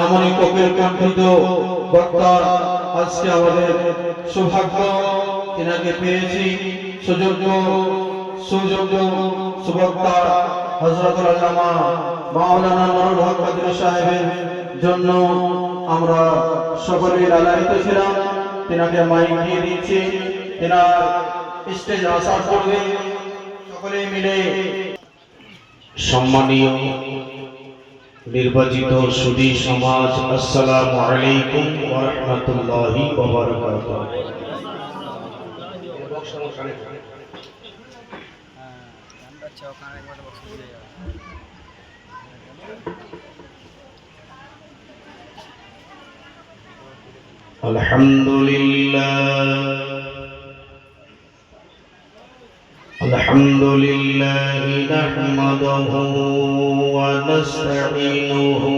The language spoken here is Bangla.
এমনই কোকিল কণ্ঠিত বক্তা আজকে আমাদের সৌভাগ্য তিনাকে পেয়েছি। সুযোগ্য সুবক্তা হযরতুল আল্লামা মাওলানা নুরুল হক কাদরী সাহেবের জন্য আমরা সকলেই লালায়িত ছিলাম। তিনাকে মাইক দিয়ে দিচ্ছি, তিনার স্টেজ আসার করবে সকলে মিলে। সম্মানীয় নির্বাচিত সুধী সমাজ, আসসালামু আলাইকুম ওয়া রাহমাতুল্লাহি ওয়া বারাকাতুহু। আলহামদুলিল্লাহ নাহমাদুহু ওয়া নাস্তাঈনুহু